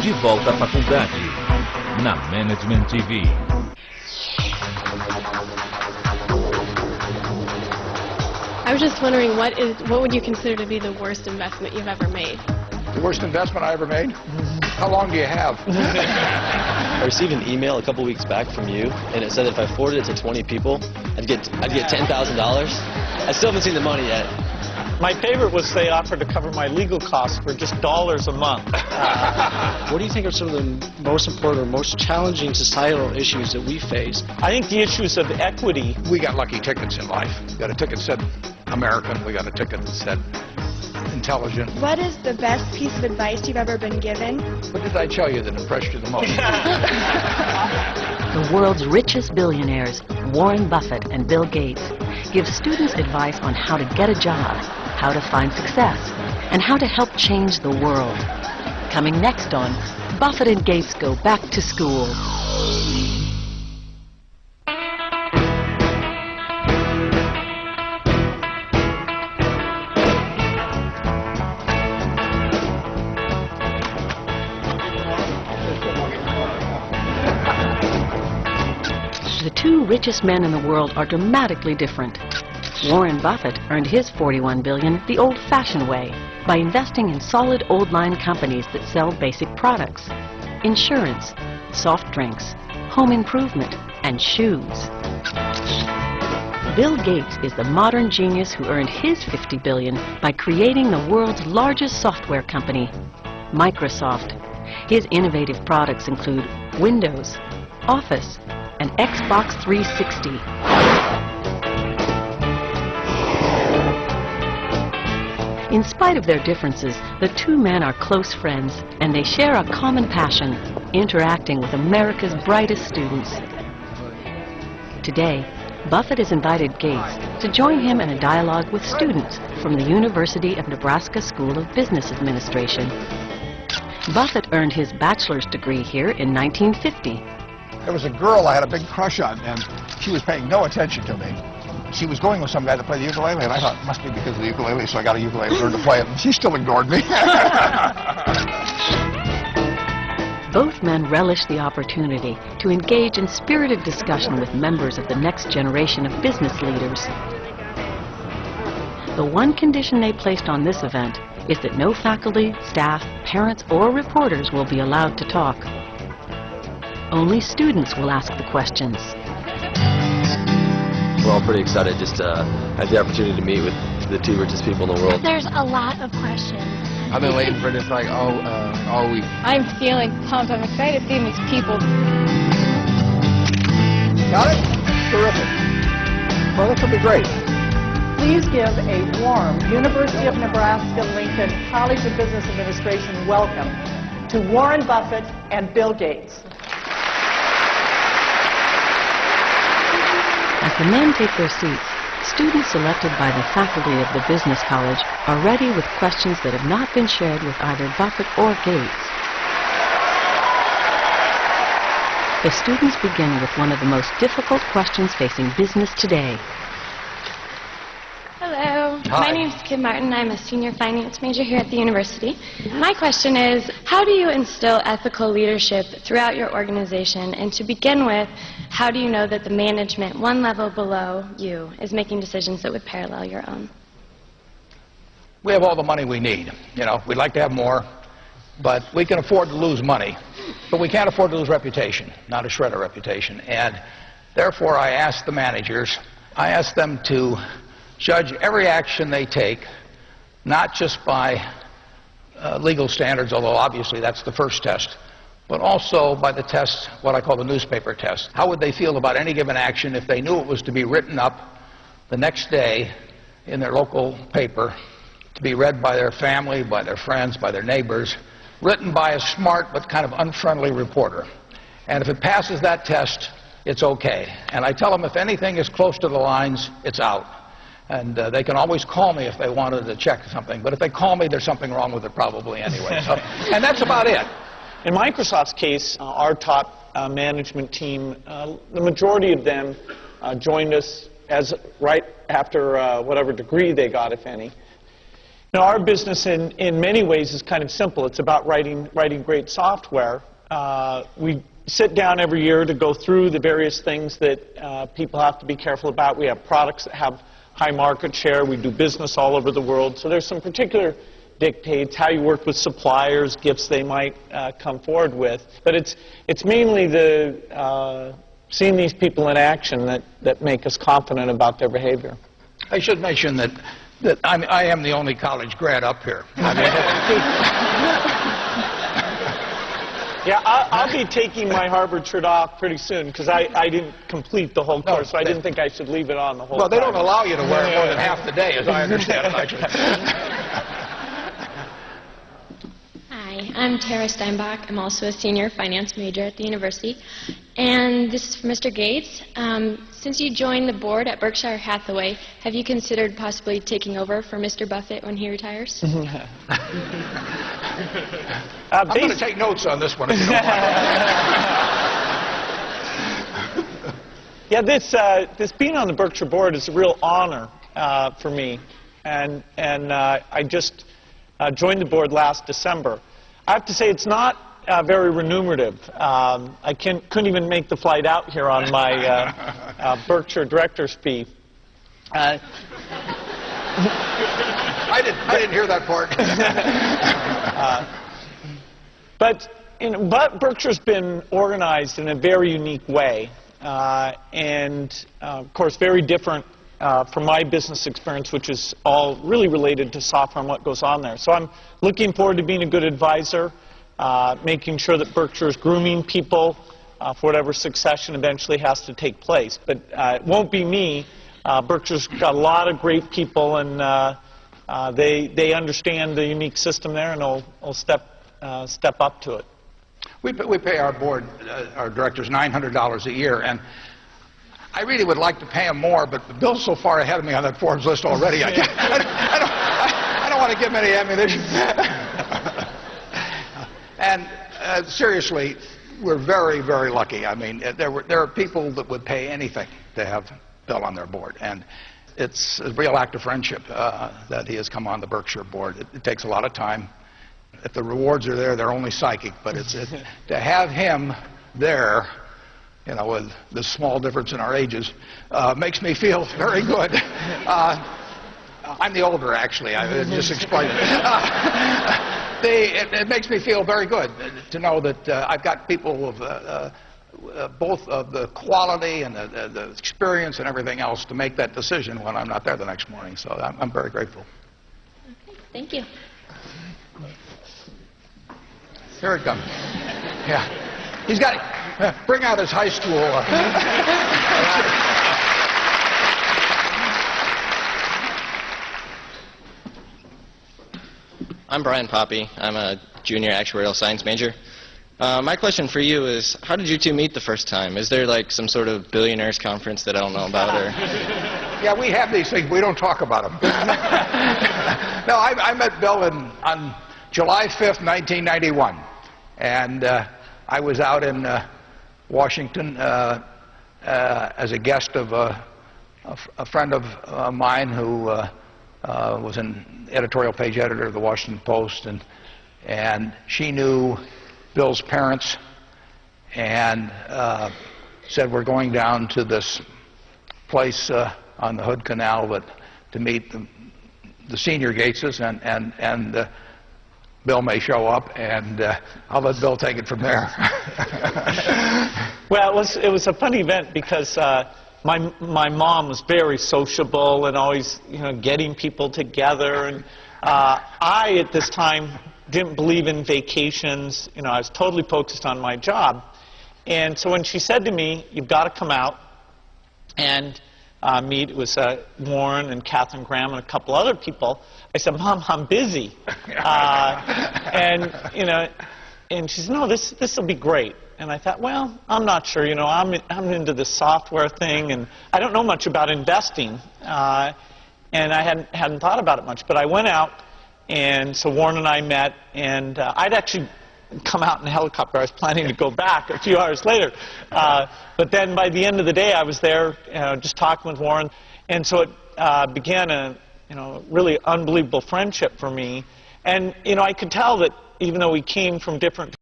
De volta à faculdade, na Management TV. I was just wondering, what would you consider to be the worst investment you've ever made? The worst investment I ever made? How long do you have? I received an email a couple weeks back from you, and it said if I forwarded it to 20 people, I'd get $10,000. I still haven't seen the money yet. My favorite was they offered to cover my legal costs for just $1 a month. What do you think are some of the most important or most challenging societal issues that we face? I think the issues of equity. We got lucky tickets in life. We got a ticket that said American. We got a ticket that said intelligent. What is the best piece of advice you've ever been given? What did I tell you that impressed you the most? The world's richest billionaires, Warren Buffett and Bill Gates, give students advice on how to get a job, how to find success, and how to help change the world. Coming next on Buffett and Gates Go Back to School. The two richest men in the world are dramatically different. Warren Buffett earned his $41 billion the old-fashioned way, by investing in solid old-line companies that sell basic products: insurance, soft drinks, home improvement, and shoes. Bill Gates is the modern genius who earned his $50 billion by creating the world's largest software company, Microsoft. His innovative products include Windows, Office, and Xbox 360. In spite of their differences, the two men are close friends, and they share a common passion: interacting with America's brightest students. Today, Buffett has invited Gates to join him in a dialogue with students from the University of Nebraska School of Business Administration. Buffett earned his bachelor's degree here in 1950. There was a girl I had a big crush on, and she was paying no attention to me. She was going with some guy to play the ukulele, and I thought it must be because of the ukulele, so I got a ukulele and learned to play it, and she still ignored me. Both men relish the opportunity to engage in spirited discussion with members of the next generation of business leaders. The one condition they placed on this event is that no faculty, staff, parents, or reporters will be allowed to talk. Only students will ask the questions. We're all pretty excited just to have the opportunity to meet with the two richest people in the world. There's a lot of questions. I've been waiting for this like all week. I'm feeling pumped. I'm excited to see these people. Got it? Terrific. Well, this will be great. Please give a warm University of Nebraska-Lincoln College of Business Administration welcome to Warren Buffett and Bill Gates. As the men take their seats, students selected by the faculty of the business college are ready with questions that have not been shared with either Buffett or Gates. The students begin with one of the most difficult questions facing business today. Hello. Hi. My name is Kim Martin. I'm a senior finance major here at the university. My question is, how do you instill ethical leadership throughout your organization? And to begin with, how do you know that the management one level below you is making decisions that would parallel your own? We have all the money we need. You know, we'd like to have more, but we can afford to lose money. But we can't afford to lose reputation, not a shred of reputation. And therefore, I ask the managers, I ask them to judge every action they take, not just by legal standards, although obviously that's the first test, but also by the test, what I call the newspaper test. How would they feel about any given action if they knew it was to be written up the next day in their local paper, to be read by their family, by their friends, by their neighbors, written by a smart but kind of unfriendly reporter. And if it passes that test, it's okay. And I tell them if anything is close to the lines, it's out. And they can always call me if they wanted to check something. But if they call me, there's something wrong with it probably anyway. So, and that's about it. In Microsoft's case, our top management team, the majority of them joined us as right after whatever degree they got, if any. Now, our business in many ways is kind of simple. It's about writing great software. We sit down every year to go through the various things that people have to be careful about. We have products that have high market share. We do business all over the world. So there's some particular dictates, how you work with suppliers, gifts they might come forward with. But it's mainly the seeing these people in action that make us confident about their behavior. I should mention that I am the only college grad up here. I mean, yeah, I'll be taking my Harvard shirt off pretty soon because I didn't complete the whole course, so I didn't think I should leave it on the whole time. Well, they don't allow you to wear it more than half the day, as I understand it. Hi, I'm Tara Steinbach. I'm also a senior finance major at the university. And this is for Mr. Gates. Since you joined the board at Berkshire Hathaway, have you considered possibly taking over for Mr. Buffett when he retires? I'm going to take notes on this one if you don't mind. Yeah, this being on the Berkshire board is a real honor for me. And I just joined the board last December. I have to say it's not very remunerative. I couldn't even make the flight out here on my Berkshire director's fee. I didn't hear that part. But Berkshire's been organized in a very unique way, and of course very different from my business experience, which is all really related to software and what goes on there. So I'm looking forward to being a good advisor, making sure that Berkshire is grooming people for whatever succession eventually has to take place. But it won't be me. Berkshire's got a lot of great people, and they understand the unique system there, and will step up to it. We pay our board, our directors, $900 a year, and I really would like to pay them more, but Bill's so far ahead of me on that Forbes list already. I don't want to give him any ammunition. And seriously, we're very, very lucky. I mean, there are people that would pay anything to have Bill on their board, and it's a real act of friendship that he has come on the Berkshire board. It takes a lot of time. If the rewards are there, they're only psychic, but to have him there, you know, with the small difference in our ages, makes me feel very good. I'm the older, actually. I just explained it. It makes me feel very good to know that I've got people of both of the quality and the experience and everything else to make that decision when I'm not there the next morning. So I'm very grateful. Okay, thank you. Here it comes. Yeah. He's got it. Bring out his high school. I'm Brian Poppy. I'm a junior actuarial science major. My question for you is, how did you two meet the first time? Is there like some sort of billionaires conference that I don't know about? Or? Yeah, we have these things. We don't talk about them. No, I met Bill on July 5th, 1991. And I was out in Washington as a guest of a friend of mine who was an editorial page editor of the Washington Post, and she knew Bill's parents and said, we're going down to this place on the Hood Canal to meet the senior Gateses, and Bill may show up, and I'll let Bill take it from there. Well, it was a funny event because my mom was very sociable and always, you know, getting people together, and I at this time didn't believe in vacations. You know, I was totally focused on my job, and so when she said to me, "You've got to come out and meet," it was Warren and Catherine Graham and a couple other people. I said, "Mom, I'm busy," and you know, and she said, "No, this will be great." And I thought, well, I'm not sure. You know, I'm into this software thing, and I don't know much about investing, and I hadn't thought about it much. But I went out, and so Warren and I met, and I'd actually come out in a helicopter. I was planning to go back a few hours later, but then by the end of the day, I was there just talking with Warren, and so it began really unbelievable friendship for me. And, I could tell that even though we came from different